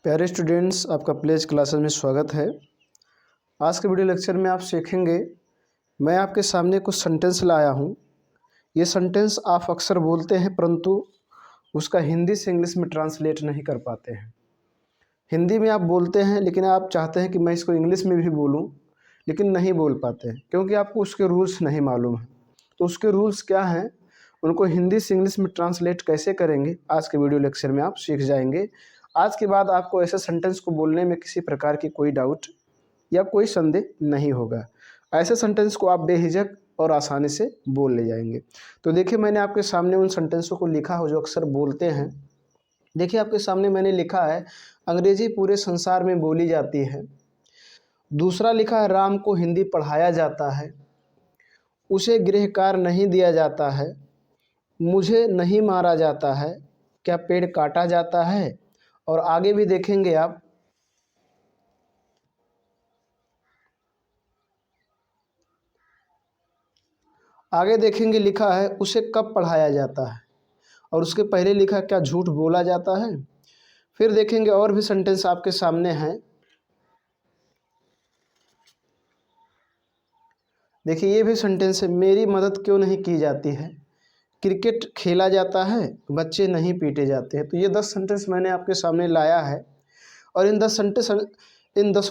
प्यारे स्टूडेंट्स, आपका pledge classes में स्वागत है। आज के वीडियो लेक्चर में आप सीखेंगे, मैं आपके सामने कुछ सेंटेंस लाया हूँ। ये सेंटेंस आप अक्सर बोलते हैं परंतु उसका हिंदी से इंग्लिश में ट्रांसलेट नहीं कर पाते हैं। हिंदी में आप बोलते हैं लेकिन आप चाहते हैं कि मैं इसको इंग्लिश में भी बोलूँ, लेकिन नहीं बोल पाते हैं क्योंकि आपको उसके रूल्स नहीं मालूम है। तो उसके रूल्स क्या हैं, उनको हिंदी से इंग्लिश में ट्रांसलेट कैसे करेंगे, आज के वीडियो लेक्चर में आप सीख जाएंगे। आज के बाद आपको ऐसे सेंटेंस को बोलने में किसी प्रकार की कोई डाउट या कोई संदेह नहीं होगा। ऐसे सेंटेंस को आप बेझिझक और आसानी से बोल ले जाएंगे। तो देखिए, मैंने आपके सामने उन सेंटेंसों को लिखा हो जो अक्सर बोलते हैं। देखिए, आपके सामने मैंने लिखा है, अंग्रेजी पूरे संसार में बोली जाती है। दूसरा लिखा है, राम को हिंदी पढ़ाया जाता है। उसे गृह कार्य नहीं दिया जाता है। मुझे नहीं मारा जाता है। क्या पेड़ काटा जाता है। और आगे भी देखेंगे आप, आगे देखेंगे लिखा है, उसे कब पढ़ाया जाता है। और उसके पहले लिखा, क्या झूठ बोला जाता है। फिर देखेंगे और भी सेंटेंस आपके सामने हैं। देखिए, ये भी सेंटेंस है, मेरी मदद क्यों नहीं की जाती है। क्रिकेट खेला जाता है, बच्चे नहीं पीटे जाते हैं। तो ये 10 सेंटेंस मैंने आपके सामने लाया है। और इन 10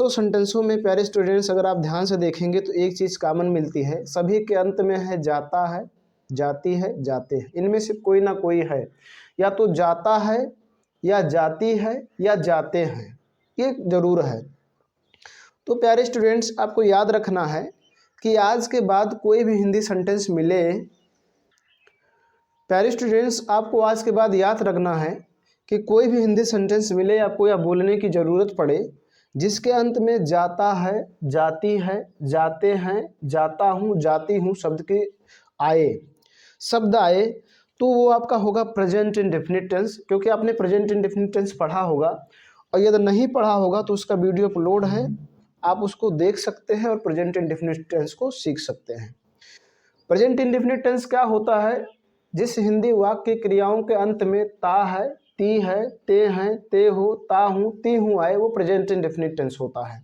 सेंटेंसों में प्यारे स्टूडेंट्स, अगर आप ध्यान से देखेंगे तो एक चीज़ कॉमन मिलती है, सभी के अंत में है जाता है, जाती है, जाते हैं। इनमें से कोई ना कोई है, या तो जाता है या जाती है या जाते हैं, ये ज़रूर है। तो प्यारे स्टूडेंट्स, आपको याद रखना है कि आज के बाद कोई भी हिंदी सेंटेंस मिले, प्यारे स्टूडेंट्स आपको आज के बाद याद रखना है कि कोई भी हिंदी सेंटेंस मिले आपको या बोलने की ज़रूरत पड़े जिसके अंत में जाता है, जाती है, जाते हैं, जाता हूँ, जाती हूँ शब्द आए, तो वो आपका होगा प्रेजेंट इंडेफिनिट टेंस। क्योंकि आपने प्रेजेंट इंडेफिनिट टेंस पढ़ा होगा, और यदि नहीं पढ़ा होगा तो उसका वीडियो अपलोड है, आप उसको देख सकते हैं और प्रेजेंट इंडेफिनिट टेंस को सीख सकते हैं। प्रेजेंट इंडेफिनिट टेंस क्या होता है, जिस हिंदी वाक्य क्रियाओं के अंत में ता है, ती है, ते हैं, ते हो, ता हूँ, ती हूँ आए, वो प्रेजेंट इंडेफिनिट टेंस होता है।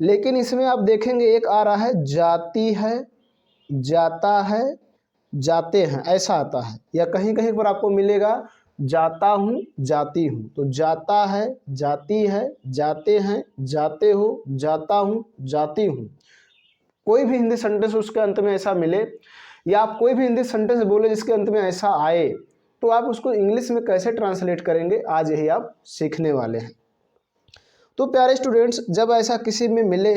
लेकिन इसमें आप देखेंगे एक आ रहा है, जाती है, जाता है, जाते हैं, ऐसा आता है। या कहीं कहीं पर आपको मिलेगा जाता हूँ, जाती हूँ। तो जाता है, जाती है, जाते हैं, जाते हो, जाता हूँ, जाती हूँ। कोई भी हिंदी सेंटेंस उसके अंत में ऐसा मिले, या आप कोई भी हिंदी सेंटेंस बोले जिसके अंत में ऐसा आए, तो आप उसको इंग्लिश में कैसे ट्रांसलेट करेंगे, आज यही आप सीखने वाले हैं। तो प्यारे स्टूडेंट्स, जब ऐसा किसी में मिले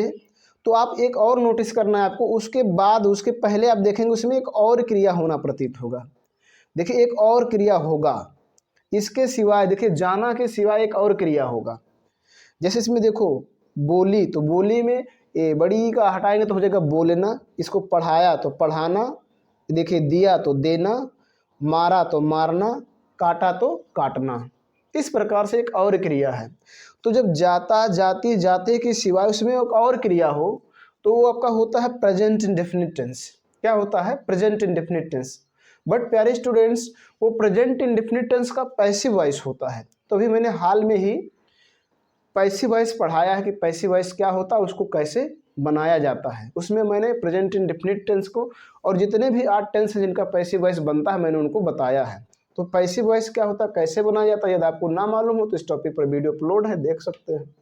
तो आप एक और नोटिस करना है आपको, उसके बाद उसके पहले आप देखेंगे उसमें एक और क्रिया होना प्रतीत होगा। देखिए, एक और क्रिया होगा, इसके सिवाय देखिए जाना के सिवाय एक और क्रिया होगा। जैसे इसमें देखो बोली, तो बोली में ए बड़ी का हटाएंगे तो हो जाएगा बोलना। इसको पढ़ाया तो पढ़ाना, देखिए दिया तो देना, मारा तो मारना, काटा तो काटना। इस प्रकार से एक और क्रिया है। तो जब जाता, जाती, जाते के सिवाय उसमें एक और क्रिया हो तो वो आपका होता है प्रेजेंट इंडेफिनिट टेंस। क्या होता है? Present indefinite tense. बट प्यारे स्टूडेंट्स, वो प्रेजेंट इंडेफिनिट टेंस का पैसिव वॉइस होता है। तो अभी मैंने हाल में ही पैसिव वॉइस पढ़ाया है कि पैसिव वॉइस क्या होता है, उसको कैसे बनाया जाता है। उसमें मैंने प्रेजेंट इंडेफिनिट टेंस को और जितने भी 8 टेंस हैं जिनका पैसिव वॉइस बनता है, मैंने उनको बताया है। तो पैसिव वॉइस क्या होता है, कैसे बनाया जाता है, यदि आपको ना मालूम हो तो इस टॉपिक पर वीडियो अपलोड है, देख सकते हैं।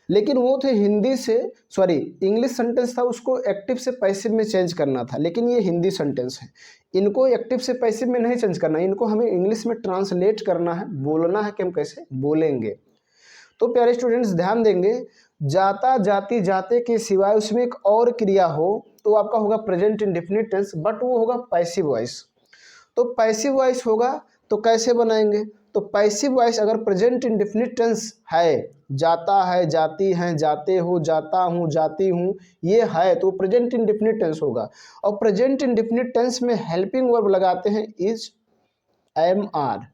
लेकिन वो थे हिंदी से, सॉरी इंग्लिश सेंटेंस था, उसको एक्टिव से पैसिव में चेंज करना था। लेकिन ये हिंदी सेंटेंस है, इनको एक्टिव से पैसिव में नहीं चेंज करना, इनको हमें इंग्लिश में ट्रांसलेट करना है, बोलना है कि हम कैसे बोलेंगे। तो प्यारे स्टूडेंट्स ध्यान देंगे, जाता, जाती, जाते के सिवाय उसमें एक और क्रिया हो तो आपका होगा प्रेजेंट इंडेफिनिट टेंस, बट वो होगा पैसिव वॉइस। तो पैसिव वॉइस होगा तो कैसे बनाएंगे, तो पैसिव वॉइस अगर प्रेजेंट इंडेफिनिट टेंस है, जाता है, जाती हैं, जाते हो, जाता हूँ, जाती हूँ, ये है तो प्रेजेंट इंडेफिनिट टेंस होगा। और प्रेजेंट इंडेफिनिट टेंस में हेल्पिंग वर्ब लगाते हैं इज, एम, आर।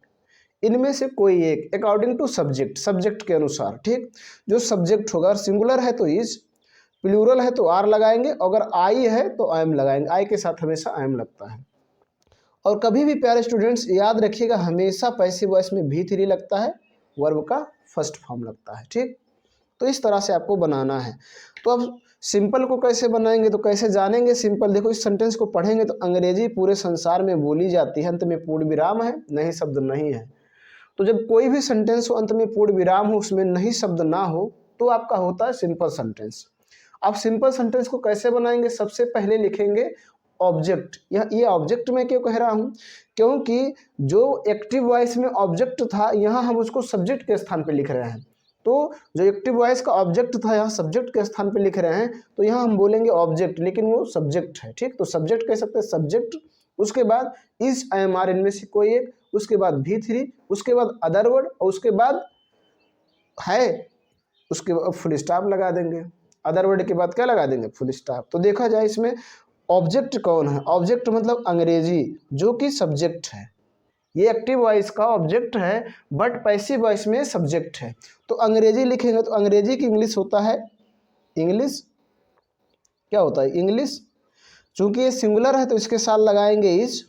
इनमें से कोई एक अकॉर्डिंग टू सब्जेक्ट, सब्जेक्ट के अनुसार, ठीक। जो सब्जेक्ट होगा, सिंगुलर है तो इज, प्लूरल है तो आर लगाएंगे, अगर आई है तो एम लगाएंगे। आई के साथ हमेशा एम लगता है। और कभी भी प्यारे स्टूडेंट्स याद रखिएगा, हमेशा पैसिव वॉइस में भी3 लगता है, वर्ब का फर्स्ट फॉर्म लगता है। ठीक, तो इस तरह से आपको बनाना है। तो अब सिंपल को कैसे बनाएंगे, तो कैसे जानेंगे सिंपल, देखो इस सेंटेंस को पढ़ेंगे तो अंग्रेजी पूरे संसार में बोली जाती है, अंत में पूर्ण विराम है, नहीं शब्द नहीं है। तो जब कोई भी सेंटेंस हो अंत में पूर्ण विराम हो, उसमें नहीं शब्द ना हो, तो आपका होता है सिंपल सेंटेंस। आप सिंपल सेंटेंस को कैसे बनाएंगे, सबसे पहले लिखेंगे ऑब्जेक्ट। ये ऑब्जेक्ट मैं क्यों कह रहा हूँ, क्योंकि जो एक्टिव वॉइस में ऑब्जेक्ट था यहाँ हम उसको सब्जेक्ट के स्थान पे लिख रहे हैं। तो जो एक्टिव वॉइस का ऑब्जेक्ट था यहाँ सब्जेक्ट के स्थान पे लिख रहे हैं, तो यहाँ हम बोलेंगे ऑब्जेक्ट, लेकिन वो सब्जेक्ट है। ठीक, तो सब्जेक्ट कह सकते हैं सब्जेक्ट, उसके बाद इज आई एम आर इनमें से कोई एक, उसके बाद V3, उसके बाद अदर वर्ड, और उसके बाद है, उसके बाद फुल स्टॉप लगा देंगे। अदर वर्ड के बाद क्या लगा देंगे, फुल स्टॉप। तो देखा जाए इसमें ऑब्जेक्ट कौन है, ऑब्जेक्ट मतलब अंग्रेजी जो कि सब्जेक्ट है। ये एक्टिव वॉइस का ऑब्जेक्ट है बट पैसिव वॉइस में सब्जेक्ट है। तो अंग्रेजी लिखेंगे तो अंग्रेजी की इंग्लिश होता है इंग्लिश, क्या होता है इंग्लिश। चूंकि ये सिंगुलर है तो इसके साथ लगाएंगे इज।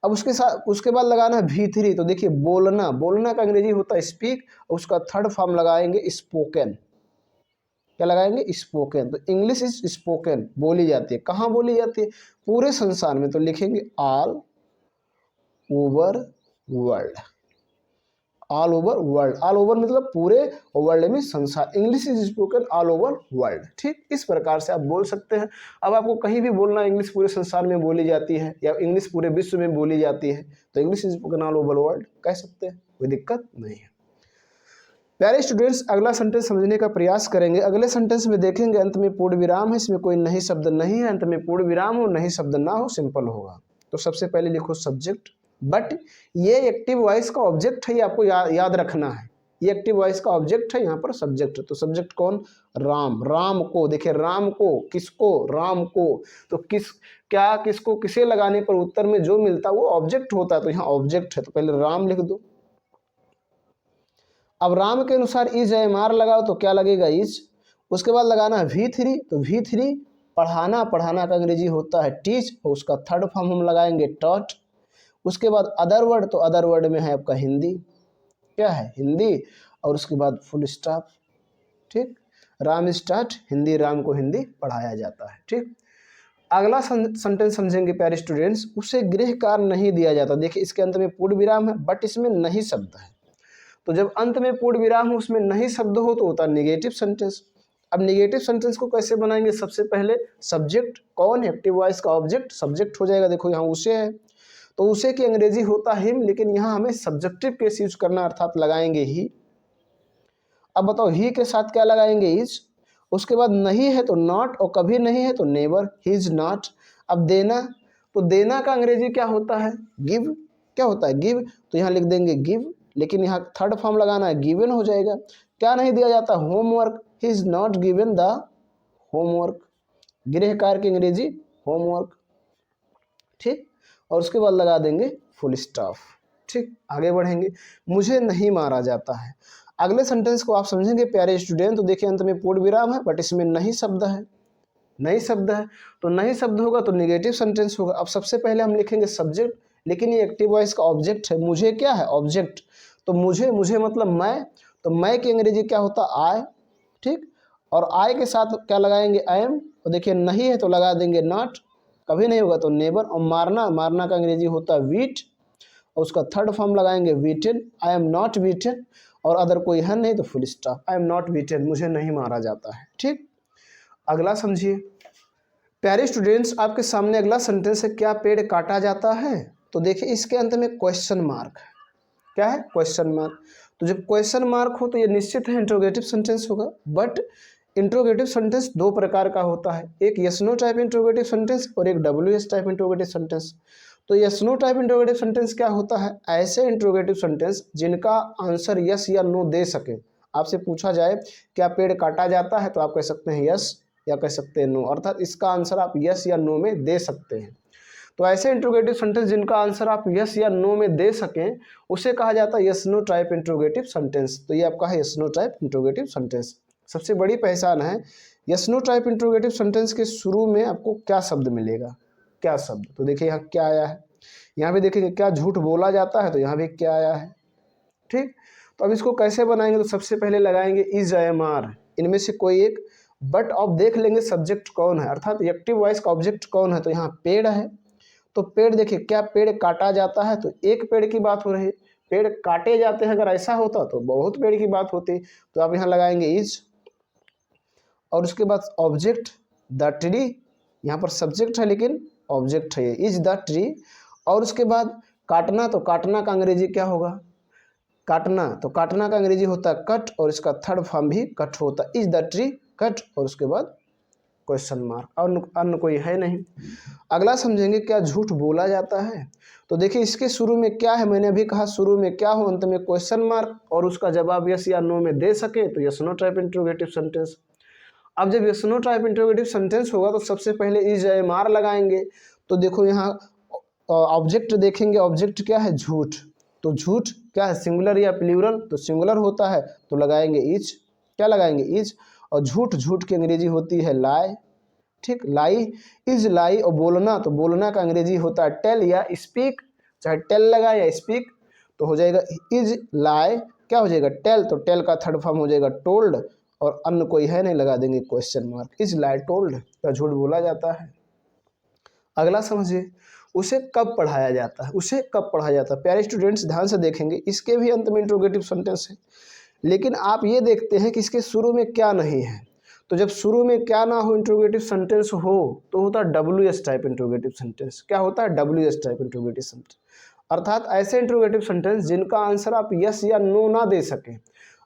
अब उसके बाद लगाना है V3, तो देखिए बोलना, बोलना का अंग्रेजी होता है स्पीक, और उसका थर्ड फॉर्म लगाएंगे स्पोकन। क्या लगाएंगे, स्पोकन। तो इंग्लिश इज स्पोकन, बोली जाती है। कहाँ बोली जाती है, पूरे संसार में। तो लिखेंगे all over world, all over world. All over मतलब पूरे, वर्ल्ड में संसार। English is spoken all over world. ठीक, इस प्रकार से आप बोल सकते हैं। अब आपको कहीं भी बोलना इंग्लिश पूरे संसार में बोली जाती है या इंग्लिश पूरे विश्व में बोली जाती है, तो English is spoken all over world कह सकते हैं, कोई दिक्कत नहीं है। प्यारे स्टूडेंट्स, अगला सेंटेंस समझने का प्रयास करेंगे। अगले सेंटेंस में देखेंगे अंत में पूर्ण विराम है, इसमें कोई नहीं शब्द नहीं है, अंत में पूर्ण विराम हो, नहीं शब्द ना हो, सिंपल होगा। तो सबसे पहले लिखो सब्जेक्ट, बट ये एक्टिव वॉइस का ऑब्जेक्ट है, ये आपको याद रखना है। ये एक्टिव वॉइस का ऑब्जेक्ट है, यहाँ पर सब्जेक्ट है। तो सब्जेक्ट कौन, राम, राम को। देखिए राम को, किसको, राम को। तो क्या किसको, किसे लगाने पर उत्तर में जो मिलता है वो ऑब्जेक्ट होता है, तो यहाँ ऑब्जेक्ट है, तो पहले राम लिख दो। अब राम के अनुसार इज एम आर लगाओ तो क्या लगेगा, इज। उसके बाद लगाना है V3, तो V3 पढ़ाना, पढ़ाना का अंग्रेजी होता है टीच, और उसका थर्ड फॉर्म हम लगाएंगे टॉट। उसके बाद अदर वर्ड, तो अदर वर्ड में है आपका हिंदी, क्या है, हिंदी, और उसके बाद फुल स्टॉप। ठीक, राम स्टार्ट, हिंदी, राम को हिंदी पढ़ाया जाता है। ठीक, अगला सेंटेंस समझेंगे प्यारे स्टूडेंट्स। उसे गृह कार्य नहीं दिया जाता। देखिए इसके अंत में पूर्ण विराम है बट इसमें नहीं शब्द है। तो जब अंत में पूर्ण विराम हो, उसमें नहीं शब्द हो, तो होता है नेगेटिव सेंटेंस। अब नेगेटिव सेंटेंस को कैसे बनाएंगे, सबसे पहले सब्जेक्ट कौन, एक्टिव वॉइस का ऑब्जेक्ट सब्जेक्ट हो जाएगा। देखो यहाँ उसे है, तो उसे की अंग्रेजी होता हिम, लेकिन यहाँ हमें सब्जेक्टिव केस यूज करना, अर्थात लगाएंगे ही। अब बताओ ही के साथ क्या लगाएंगे, इज। उसके बाद नहीं है तो नॉट, और कभी नहीं है तो नेवर, ही इज नॉट। अब देना, तो देना का अंग्रेजी क्या होता है, गिव। क्या होता है, गिव। तो यहाँ लिख देंगे गिव, लेकिन यहाँ थर्ड फॉर्म लगाना है, गिवन हो जाएगा। क्या नहीं दिया जाता, homework, he is not given the homework. गृह कार्य की अंग्रेजी होमवर्क। ठीक, और उसके बाद लगा देंगे फुल स्टॉप। ठीक, आगे बढ़ेंगे। मुझे नहीं मारा जाता है। अगले सेंटेंस को आप समझेंगे प्यारे स्टूडेंट। तो देखिए अंत में पूर्ण विराम है बट इसमें नहीं शब्द है, नहीं शब्द है, तो नहीं शब्द होगा तो नेगेटिव सेंटेंस होगा। अब सबसे पहले हम लिखेंगे सब्जेक्ट, लेकिन ये एक्टिव वॉइस का ऑब्जेक्ट है। मुझे क्या है, ऑब्जेक्ट। तो मुझे, मुझे मतलब मैं, तो मैं की अंग्रेजी क्या होता है, आई। ठीक, और आई के साथ क्या लगाएंगे, आई एम। और देखिए नहीं है तो लगा देंगे नॉट, कभी नहीं होगा तो नेवर। और मारना, मारना का अंग्रेजी होता है वीट, और उसका थर्ड फॉर्म लगाएंगे वीटेन, आई एम नॉट वीटेन। और अदर कोई है नहीं तो full stop, I am not beaten, मुझे नहीं मारा जाता है। ठीक, अगला समझिए प्यारे स्टूडेंट्स, आपके सामने अगला सेंटेंस है, क्या पेड़ काटा जाता है। तो देखिए इसके अंत में क्वेश्चन मार्क है, क्या है, क्वेश्चन मार्क। तो जब क्वेश्चन मार्क हो तो ये निश्चित है इंट्रोगेटिव सेंटेंस होगा। बट इंट्रोगेटिव सेंटेंस दो प्रकार का होता है, एक yes no type interrogative sentence और एक WS टाइप इंट्रोगेटिव सेंटेंस। तो yes no type interrogative sentence क्या होता है, ऐसे इंट्रोगेटिव सेंटेंस जिनका आंसर यस या नो दे सके। आपसे पूछा जाए क्या पेड़ काटा जाता है, तो आप कह सकते हैं यस या कह सकते हैं नो, अर्थात इसका आंसर आप यस या नो में दे सकते हैं। तो ऐसे इंट्रोगेटिव सेंटेंस जिनका आंसर आप यस या नो में दे सकें, उसे कहा जाता है yes no type interrogative sentence. तो ये आपका है yes no type interrogative sentence. सबसे बड़ी पहचान है yes no type interrogative sentence के शुरू में आपको क्या शब्द मिलेगा, क्या शब्द। तो देखिए यहाँ क्या आया है, यहाँ भी देखेंगे क्या झूठ बोला जाता है, तो यहाँ भी क्या आया है। ठीक, तो अब इसको कैसे बनाएंगे, तो सबसे पहले लगाएंगे इज AMR, इनमें से कोई एक, बट अब देख लेंगे सब्जेक्ट कौन है, अर्थात एक्टिव वॉइस का ऑब्जेक्ट कौन है। तो यहाँ पेड़ है, तो पेड़ देखिए, क्या पेड़ काटा जाता है, तो एक पेड़ की बात हो रही है, पेड़ काटे जाते हैं, अगर ऐसा होता तो बहुत पेड़ की बात होती। तो आप यहाँ लगाएंगे इज, और उसके बाद ऑब्जेक्ट द ट्री, यहाँ पर सब्जेक्ट है लेकिन ऑब्जेक्ट है, इज द ट्री। और उसके बाद काटना, तो काटना का अंग्रेजी क्या होगा, काटना, तो काटना का अंग्रेजी होता है कट, और इसका थर्ड फॉर्म भी कट होता है, इज द ट्री कट, और उसके बाद क्वेश्चन मार्क, और अन्य कोई है नहीं। अगला समझेंगे, क्या झूठ बोला जाता है। तो देखिए इसके शुरू में क्या है, मैंने अभी कहा शुरू में क्या हो, अंत में क्वेश्चन मार्क, और उसका जवाब यस या नो में दे सके तो yes no type interrogative sentence. अब जब yes no type interrogative sentence होगा तो सबसे पहले इज AMR लगाएंगे। तो देखो यहाँ ऑब्जेक्ट देखेंगे, ऑब्जेक्ट क्या है, झूठ, तो झूठ क्या है, सिंगुलर या प्लूरल, तो सिंगुलर होता है तो लगाएंगे इज, क्या लगाएंगे इज। और झूठ, झूठ की अंग्रेजी होती है लाई, ठीक, लाई, इज लाई। और बोलना, तो बोलना का अंग्रेजी होता है टेल या स्पीक, चाहे टेल लगाए या स्पीक, तो हो जाएगा इज लाई, क्या हो जाएगा टेल, तो टेल का थर्ड फॉर्म हो जाएगा टोल्ड, और अन्य कोई है नहीं, लगा देंगे question mark, is lie told, क्या झूठ बोला जाता है। अगला समझिए, उसे कब पढ़ाया जाता है, उसे कब पढ़ाया जाता है। प्यारे स्टूडेंट्स ध्यान से देखेंगे, इसके भी अंत में इंट्रोगेटिव सेंटेंस है, लेकिन आप ये देखते हैं कि इसके शुरू में क्या नहीं है। तो जब शुरू में क्या ना हो, इंट्रोगेटिव सेंटेंस हो, तो होता है WS टाइप इंट्रोगेटिव सेंटेंस। क्या होता है, WS टाइप इंट्रोगेटिव सेंटेंस, अर्थात ऐसे इंट्रोगेटिव सेंटेंस जिनका आंसर आप यस या नो ना दे सकें।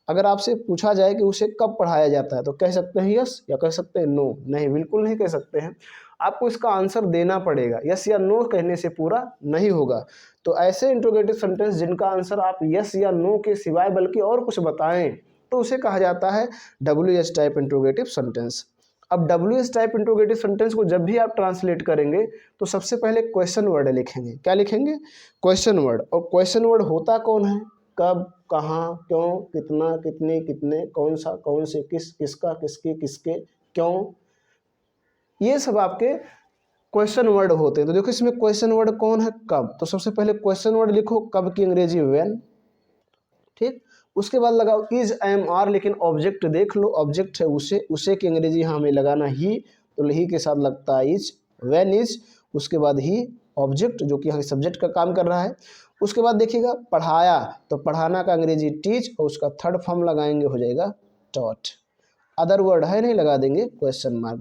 अगर आपसे पूछा जाए कि उसे कब पढ़ाया जाता है, तो कह सकते हैं यस या कह सकते हैं नो, नहीं बिल्कुल नहीं कह सकते हैं, आपको इसका आंसर देना पड़ेगा, यस या नो कहने से पूरा नहीं होगा। तो ऐसे इंट्रोगेटिव सेंटेंस जिनका आंसर आप यस या नो के सिवाय बल्कि और कुछ बताएं, तो उसे कहा जाता है WS टाइप इंट्रोगेटिव सेंटेंस। अब WS टाइप इंट्रोगेटिव सेंटेंस को जब भी आप ट्रांसलेट करेंगे तो सबसे पहले क्वेश्चन वर्ड लिखेंगे, क्या लिखेंगे, क्वेश्चन वर्ड। और क्वेश्चन वर्ड होता कौन है, कब, कहाँ, क्यों, कितना, कितने, कितने, कौन सा, कौन से, किस, किसका, किसके, किसके, क्यों, ये सब आपके क्वेश्चन वर्ड होते हैं। तो देखो इसमें क्वेश्चन वर्ड कौन है, कब, तो सबसे पहले क्वेश्चन वर्ड लिखो, कब की अंग्रेजी व्हेन, ठीक। उसके बाद लगाओ इज AMR, लेकिन ऑब्जेक्ट देख लो, ऑब्जेक्ट है उसे, उसे की अंग्रेजी यहाँ हमें लगाना ही, तो ही के साथ लगता है इज, व्हेन इज, उसके बाद ही ऑब्जेक्ट जो कि यहाँ सब्जेक्ट का काम कर रहा है। उसके बाद देखिएगा पढ़ाया, तो पढ़ाना का अंग्रेजी टीच, और उसका थर्ड फॉर्म लगाएंगे हो जाएगा टॉट। अदर वर्ड है नहीं, लगा देंगे question mark,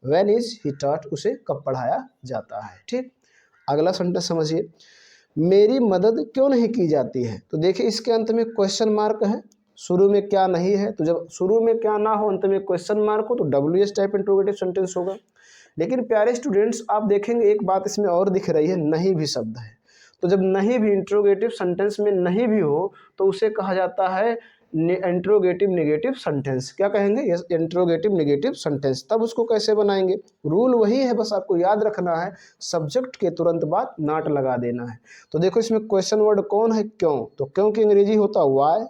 when is he taught, उसे कब पढ़ाया जाता है, ठीक। अगला सेंटेंस समझिए, मेरी मदद क्यों नहीं की जाती है। तो देखिए इसके अंत में क्वेश्चन मार्क है, शुरू में क्या नहीं है, तो जब शुरू में क्या ना हो अंत में क्वेश्चन मार्क हो तो WS टाइप इंट्रोगेटिव सेंटेंस होगा। लेकिन प्यारे स्टूडेंट्स आप देखेंगे एक बात इसमें और दिख रही है, नहीं भी शब्द है। तो जब नहीं भी इंट्रोगेटिव सेंटेंस में नहीं भी हो तो उसे कहा जाता है इंट्रोगेटिव नेगेटिव सेंटेंस। क्या कहेंगे, यस इंट्रोगेटिव नेगेटिव सेंटेंस। तब उसको कैसे बनाएंगे, रूल वही है, बस आपको याद रखना है, सब्जेक्ट के तुरंत बाद नॉट लगा देना है। तो देखो इसमें क्वेश्चन वर्ड कौन है, क्यों, तो क्यों की अंग्रेजी होता है व्हाई।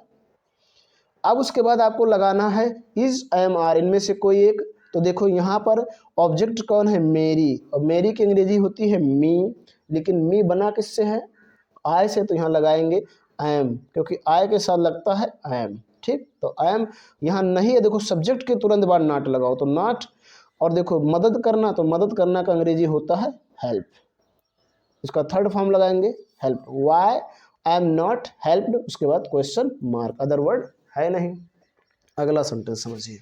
अब उसके बाद आपको लगाना है इज AMR, इनमें से कोई एक। तो देखो यहाँ पर ऑब्जेक्ट कौन है, मेरी, और मेरी की अंग्रेजी होती है मी, लेकिन मी बना किससे है, आई से, तो यहाँ लगाएंगे आई एम, क्योंकि आई के साथ लगता है आई एम, ठीक। तो आई एम यहाँ नहीं है, देखो सब्जेक्ट के तुरंत बाद नॉट लगाओ तो नॉट। और देखो मदद करना, तो मदद करना का अंग्रेजी होता है हेल्प, इसका थर्ड फॉर्म लगाएंगे help, why I am not helped, उसके बाद क्वेश्चन मार्क, अदर वर्ड है नहीं। अगला सेंटेंस समझिए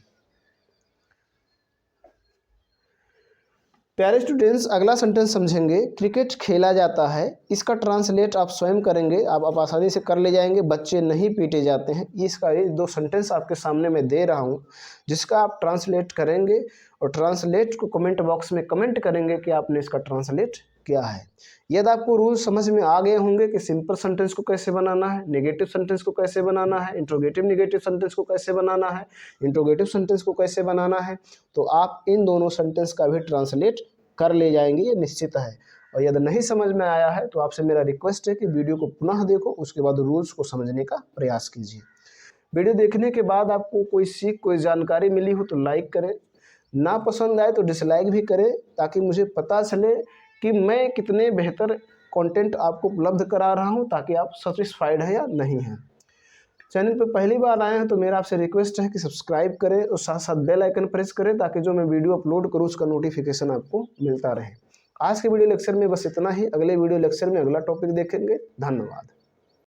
प्यारे स्टूडेंट्स, अगला सेंटेंस समझेंगे, क्रिकेट खेला जाता है, इसका ट्रांसलेट आप स्वयं करेंगे, आप आसानी से कर ले जाएंगे, बच्चे नहीं पीटे जाते हैं। इसका ये दो सेंटेंस आपके सामने मैं दे रहा हूँ, जिसका आप ट्रांसलेट करेंगे और ट्रांसलेट को कमेंट बॉक्स में कमेंट करेंगे कि आपने इसका ट्रांसलेट किया है। यदि आपको रूल समझ में आ गए होंगे कि सिंपल सेंटेंस को कैसे बनाना है, नेगेटिव सेंटेंस को कैसे बनाना है, इंट्रोगेटिव नेगेटिव सेंटेंस को कैसे बनाना है, इंट्रोगेटिव सेंटेंस को कैसे बनाना है, तो आप इन दोनों सेंटेंस का भी ट्रांसलेट कर ले जाएंगे, ये निश्चित है। और यदि नहीं समझ में आया है तो आपसे मेरा रिक्वेस्ट है कि वीडियो को पुनः देखो, उसके बाद रूल्स को समझने का प्रयास कीजिए। वीडियो देखने के बाद आपको कोई सीख, कोई जानकारी मिली हो तो लाइक करें, ना पसंद आए तो डिसलाइक भी करें, ताकि मुझे पता चले कि मैं कितने बेहतर कंटेंट आपको उपलब्ध करा रहा हूं, ताकि आप सेटिस्फाइड है या नहीं है। चैनल पर पहली बार आए हैं तो मेरा आपसे रिक्वेस्ट है कि सब्सक्राइब करें और साथ साथ बेल आइकन प्रेस करें ताकि जो मैं वीडियो अपलोड करूँ उसका नोटिफिकेशन आपको मिलता रहे। आज के वीडियो लेक्चर में बस इतना ही। अगले वीडियो लेक्चर में अगला टॉपिक देखेंगे। धन्यवाद।